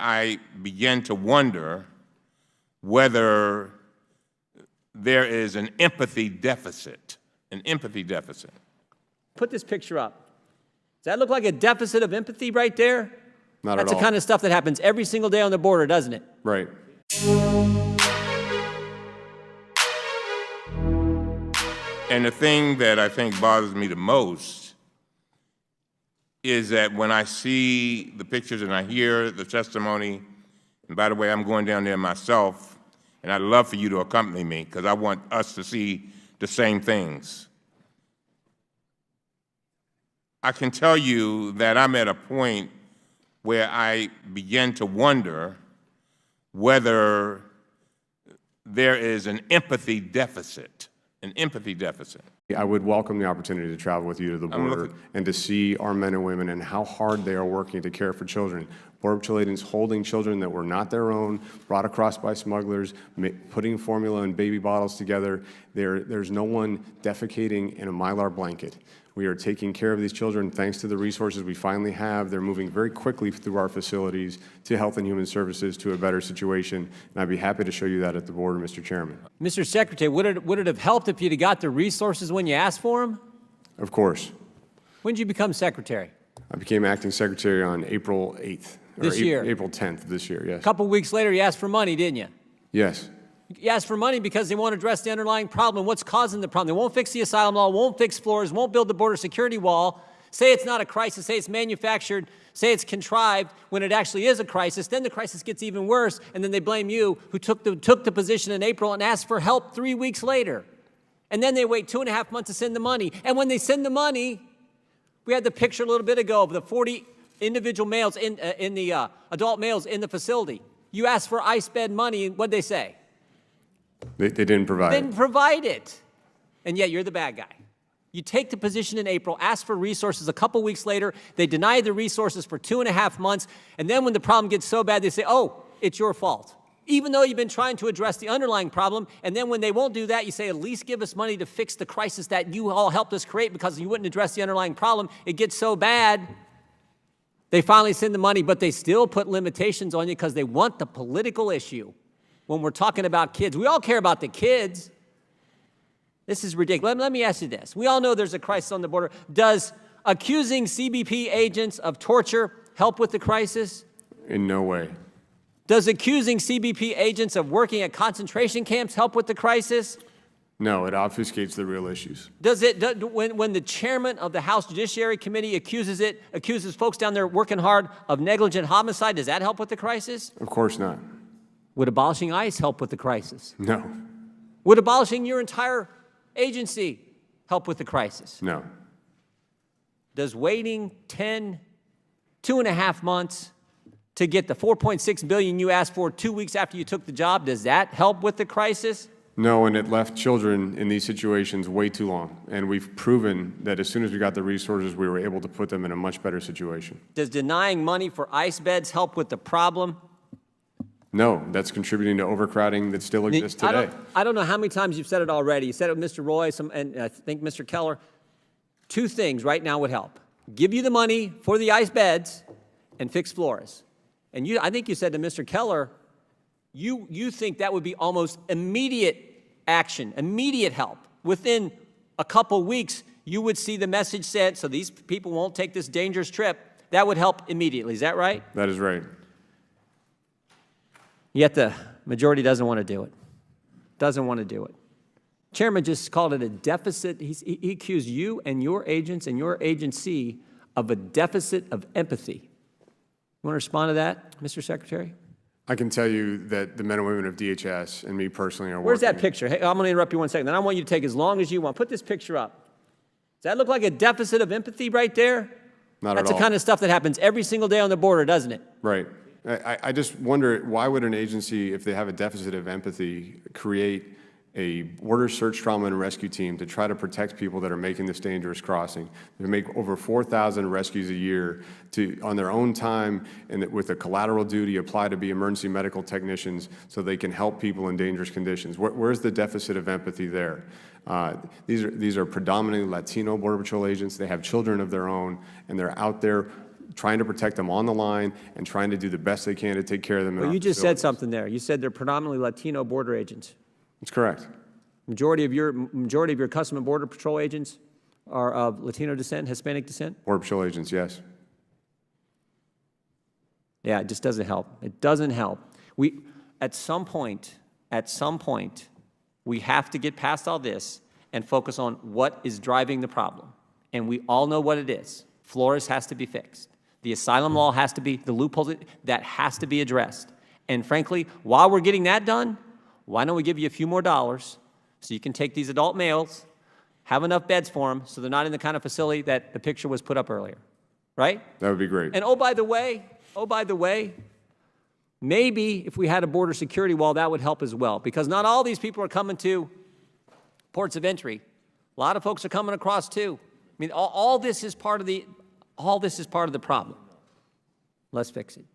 I begin to wonder whether there is an empathy deficit, Put this picture up. Does that look like a deficit of empathy right there? Not at all. That's the kind of stuff that happens every single day on the border, doesn't it? Right. And the thing that I think bothers me the most is that when I see the pictures and I hear the testimony, and by the way, I'm going down there myself, and I'd love for you to accompany me because I want us to see the same things. I can tell you that I'm at a point where I begin to wonder whether there is an empathy deficit. I would welcome the opportunity to travel with you to the border and to see our men and women and how hard they are working to care for children. Border Patrol agents holding children that were not their own, brought across by smugglers, putting formula and baby bottles together. There's no one defecating in a Mylar blanket. We are taking care of these children thanks to the resources we finally have. They're moving very quickly through our facilities to Health and Human Services to a better situation, and I'd be happy to show you that at the border, Mr. Chairman. Mr. Secretary, would it have helped if you'd have got the resources when you asked for them? Of course. When did you become Secretary? I became acting secretary on April 8th. This year? April 10th of this year, yes. A couple weeks later, you asked for money, didn't you? Yes. You asked for money because they won't address the underlying problem. What's causing the problem? They won't fix the asylum law, won't fix floors, won't build the border security wall, say it's not a crisis, say it's manufactured, say it's contrived when it actually is a crisis. Then the crisis gets even worse, and then they blame you, who took the position in April and asked for help 3 weeks later. And then they wait 2.5 months to send the money. And when they send the money, we had the picture a little bit ago of the 40 individual males in the adult males in the facility. You asked for ICE bed money, and what'd they say? They didn't provide it. Didn't provide it. And yet you're the bad guy. You take the position in April, ask for resources. A couple weeks later, they deny the resources for 2.5 months. And then when the problem gets so bad, they say, oh, it's your fault. Even though you've been trying to address the underlying problem. And then when they won't do that, you say, at least give us money to fix the crisis that you all helped us create because you wouldn't address the underlying problem. It gets so bad. They finally send the money, but they still put limitations on you because they want the political issue. When we're talking about kids, we all care about the kids. This is ridiculous. Let me ask you this. We all know there's a crisis on the border. Does accusing CBP agents of torture help with the crisis? In no way. Does accusing CBP agents of working at concentration camps help with the crisis? No, it obfuscates the real issues. Does it, when the chairman of the House Judiciary Committee accuses folks down there working hard of negligent homicide, does that help with the crisis? Of course not. Would abolishing ICE help with the crisis? No. Would abolishing your entire agency help with the crisis? No. Does waiting 2.5 months to get the $4.6 billion you asked for 2 weeks after you took the job, does that help with the crisis? No, and it left children in these situations way too long. And we've proven that as soon as we got the resources, we were able to put them in a much better situation. Does denying money for ICE beds help with the problem? No, that's contributing to overcrowding that still exists today. I don't know how many times you've said it already. You said it with Mr. Roy and I think Mr. Keller. 2 things right now would help. Give you the money for the ICE beds and fix floors. And I think you said to Mr. Keller, you think that would be almost immediate action, immediate help. Within a couple weeks, you would see the message sent so these people won't take this dangerous trip. That would help immediately. Is that right? That is right. Yet the majority doesn't want to do it. Doesn't want to do it. Chairman just called it a deficit. He accused you and your agents and your agency of a deficit of empathy. You want to respond to that, Mr. Secretary? I can tell you that the men and women of DHS and me personally are working. Where's that picture? Hey, I'm going to interrupt you 1 second. Then I want you to take as long as you want. Put this picture up. Does that look like a deficit of empathy right there? Not at all. That's the kind of stuff that happens every single day on the border, doesn't it? Right. I just wonder, why would an agency, if they have a deficit of empathy, create a border search, trauma, and rescue team to try to protect people that are making this dangerous crossing? They make over 4,000 rescues a year on their own time and with a collateral duty apply to be emergency medical technicians so they can help people in dangerous conditions. Where's the deficit of empathy there? These are predominantly Latino Border Patrol agents. They have children of their own, and they're out there trying to protect them on the line and trying to do the best they can to take care of them in Well, our you just said facilities. something there. You said they're predominantly Latino border agents. That's correct. Majority of your Customs and Border Patrol agents are of Latino descent, Hispanic descent? Border Patrol agents, yes. Yeah, it just doesn't help. It doesn't help. At some point, we have to get past all this and focus on what is driving the problem. And we all know what it is. Flores has to be fixed. The asylum law has to be, the loopholes, that has to be addressed. And frankly, while we're getting that done, why don't we give you a few more dollars so you can take these adult males, have enough beds for them so they're not in the kind of facility that the picture was put up earlier, right? That would be great. And oh, by the way, maybe if we had a border security wall, that would help as well, because not all these people are coming to ports of entry. A lot of folks are coming across too. I mean, all this is part of the problem. Let's fix it.